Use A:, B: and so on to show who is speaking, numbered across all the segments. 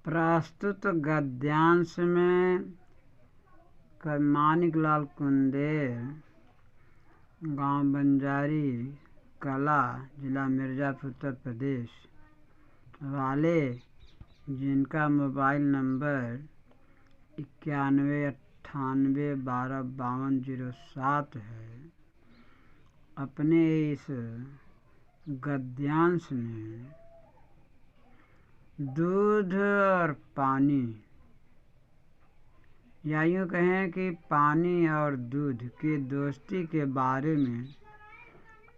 A: प्रस्तुत गद्यांश में मानिकलाल कुंदेर, गांव बंजारी कला, जिला मिर्ज़ापुर, उत्तर प्रदेश वाले, जिनका मोबाइल नंबर 9198125207 है, अपने इस गद्यांश में दूध और पानी, या यूँ कहें कि पानी और दूध की दोस्ती के बारे में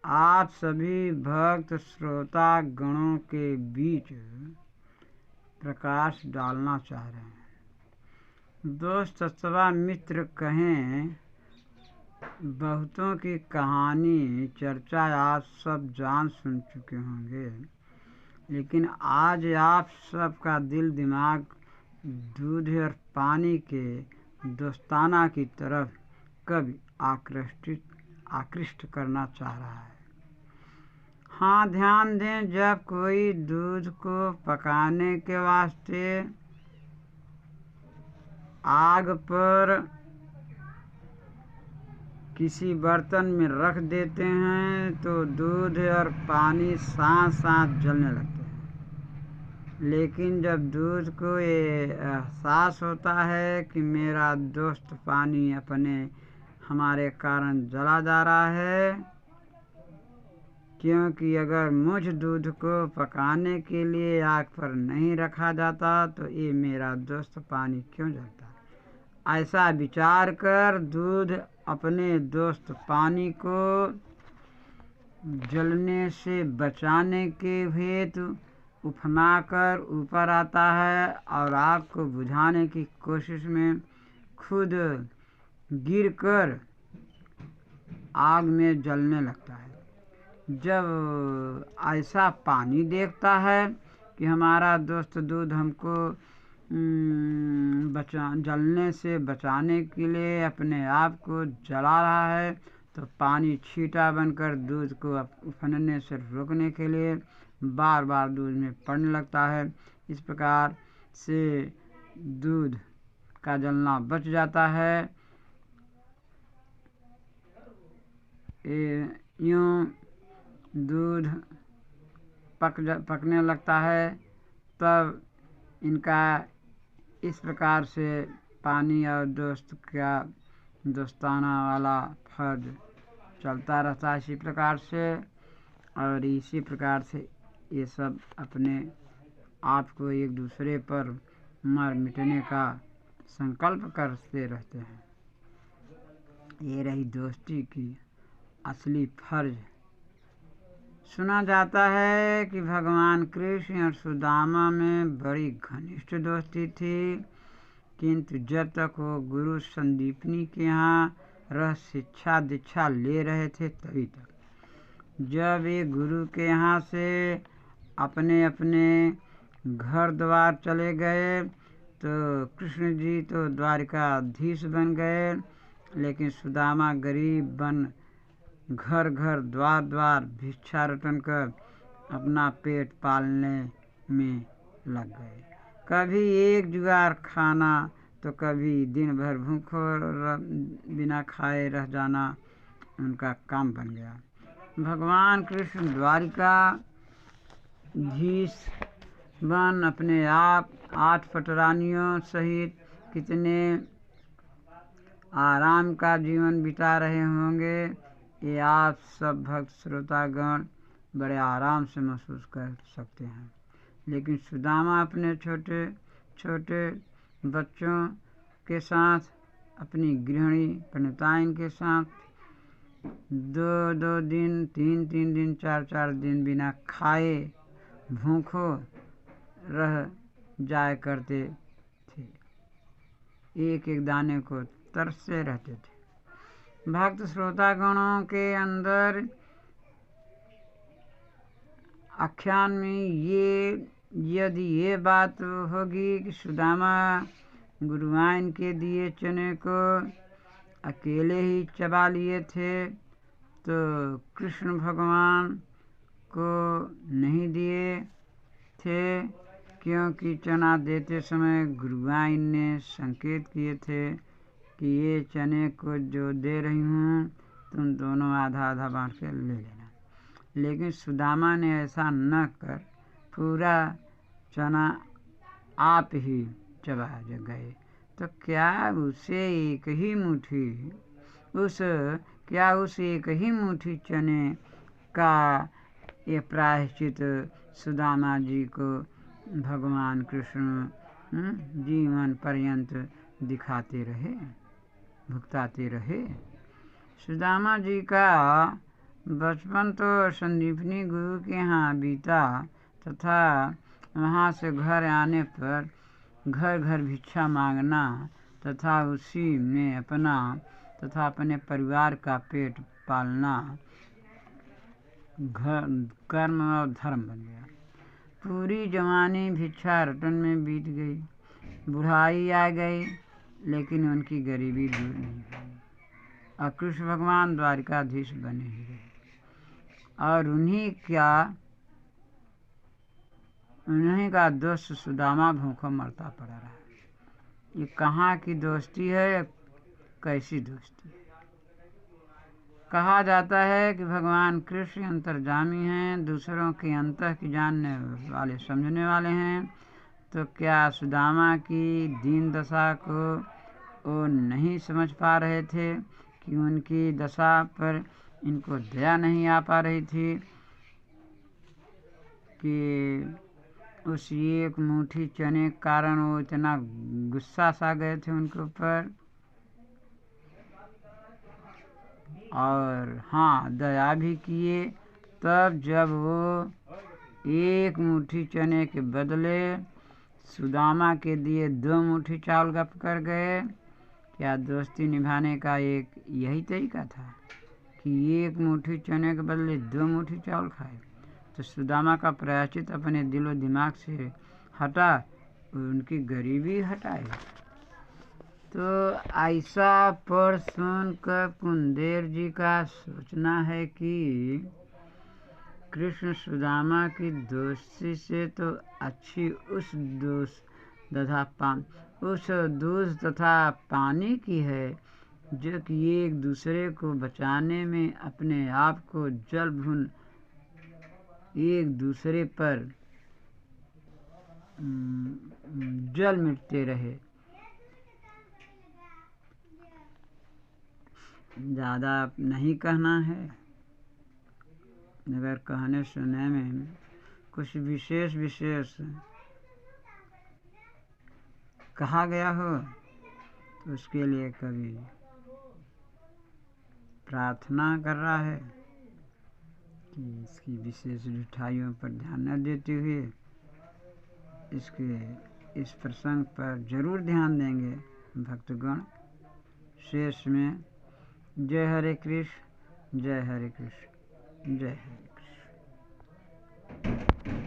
A: आप सभी भक्त श्रोता गणों के बीच प्रकाश डालना चाह रहे हैं। दोस्त अथवा मित्र कहें, बहुतों की कहानी चर्चा आप सब जान सुन चुके होंगे, लेकिन आज आप सबका दिल दिमाग दूध और पानी के दोस्ताना की तरफ कभी आकृष्ट करना चाह रहा है। हाँ, ध्यान दें, जब कोई दूध को पकाने के वास्ते आग पर किसी बर्तन में रख देते हैं तो दूध और पानी साथ साथ जलने लगते हैं। लेकिन जब दूध को ये एहसास होता है कि मेरा दोस्त पानी अपने हमारे कारण जला जा रहा है, क्योंकि अगर मुझ दूध को पकाने के लिए आग पर नहीं रखा जाता तो ये मेरा दोस्त पानी क्यों जलता। ऐसा विचार कर दूध अपने दोस्त पानी को जलने से बचाने के हेतु उफनाकर ऊपर आता है और आग को बुझाने की कोशिश में खुद गिरकर आग में जलने लगता है। जब ऐसा पानी देखता है कि हमारा दोस्त दूध हमको जलने से बचाने के लिए अपने आप को जला रहा है, तो पानी छींटा बनकर दूध को उफनने से रोकने के लिए बार बार दूध में पड़ने लगता है। इस प्रकार से दूध का जलना बच जाता है। यूँ दूध पकने लगता है, तब इनका इस प्रकार से पानी और दोस्त का दोस्ताना वाला फर्ज चलता रहता है इसी प्रकार से। और इसी प्रकार से ये सब अपने आप को एक दूसरे पर मर मिटने का संकल्प करते रहते हैं। ये रही दोस्ती की असली फर्ज। सुना जाता है कि भगवान कृष्ण और सुदामा में बड़ी घनिष्ठ दोस्ती थी, किंतु जब तक वो गुरु संदीपनी के यहाँ रह शिक्षा दीक्षा ले रहे थे तभी तक। जब ये गुरु के यहाँ से अपने अपने घर द्वार चले गए तो कृष्ण जी तो द्वारिकाधीश बन गए, लेकिन सुदामा गरीब बन घर घर द्वार द्वार भिक्षा रटन कर अपना पेट पालने में लग गए। कभी एक जुगार खाना तो कभी दिन भर भूखों बिना खाए रह जाना उनका काम बन गया। भगवान कृष्ण द्वारिकाधीश बन अपने आप 8 पटरानियों सहित कितने आराम का जीवन बिता रहे होंगे, ये आप सब भक्त श्रोतागण बड़े आराम से महसूस कर सकते हैं। लेकिन सुदामा अपने छोटे छोटे बच्चों के साथ, अपनी गृहिणी पनिताइन के साथ 2-2 दिन, 3-3 दिन, 4-4 दिन बिना खाए भूखों रह जाया करते थे, एक एक दाने को तरसते रहते थे। भक्त श्रोतागणों के अंदर आख्यान में यदि ये बात होगी कि सुदामा गुरुआइन के दिए चने को अकेले ही चबा लिए थे, तो कृष्ण भगवान को नहीं दिए थे, क्योंकि चना देते समय गुरुआइन ने संकेत किए थे कि ये चने को जो दे रही हूँ तुम दोनों आधा आधा बांट कर ले लेना। लेकिन सुदामा ने ऐसा न कर पूरा चना आप ही चबा गए। तो क्या उस एक ही मुट्ठी चने का ये प्रायश्चित सुदामा जी को भगवान कृष्ण जीवन पर्यंत दिखाते रहे, भुगताते रहे। सुदामा जी का बचपन तो संदीपनी गुरु के यहाँ बीता तथा वहाँ से घर आने पर घर घर भिक्षा मांगना तथा उसी में अपना तथा अपने परिवार का पेट पालना कर्म और धर्म बन गया। पूरी जवानी भिक्षा रटन में बीत गई। बुढ़ाई आ गई लेकिन उनकी गरीबी दूर नहीं हुई और कृष्ण भगवान द्वारिकाधीश बने ही रहे। और उन्हीं का दोस्त सुदामा भूखा मरता पड़ा रहा। ये कहाँ की दोस्ती है, कैसी दोस्ती है। कहा जाता है कि भगवान कृष्ण अंतर्जामी हैं, दूसरों के अंतः की जानने वाले, समझने वाले हैं। तो क्या सुदामा की दीन दशा को वो नहीं समझ पा रहे थे कि उनकी दशा पर इनको दया नहीं आ पा रही थी कि उस एक मुट्ठी चने के कारण वो इतना गुस्सा सा गए थे उनके ऊपर। और हाँ, दया भी किए तब जब वो एक मुट्ठी चने के बदले सुदामा के दिए 2 मुट्ठी चावल गप कर गए। क्या दोस्ती निभाने का एक यही तरीका था कि एक मुट्ठी चने के बदले 2 मुट्ठी चावल खाए। तो सुदामा का प्रायश्चित अपने दिलो दिमाग से हटा, उनकी गरीबी हटाए। तो ऐसा पढ़ सुन कर कुंदेर जी का सोचना है कि कृष्ण सुदामा की दोस्ती से तो अच्छी उस दूध तथा पानी की है जो कि एक दूसरे को बचाने में अपने आप को जल भून एक दूसरे पर जल मिटते रहे। ज़्यादा नहीं कहना है। अगर कहने सुनने में कुछ विशेष कहा गया हो तो उसके लिए कभी प्रार्थना कर रहा है कि इसकी विशेष ढिठाइयों पर ध्यान न देते हुए इस प्रसंग पर जरूर ध्यान देंगे भक्तगण। शेष में जय हरे कृष्ण, जय हरे कृष्ण, जय हरे।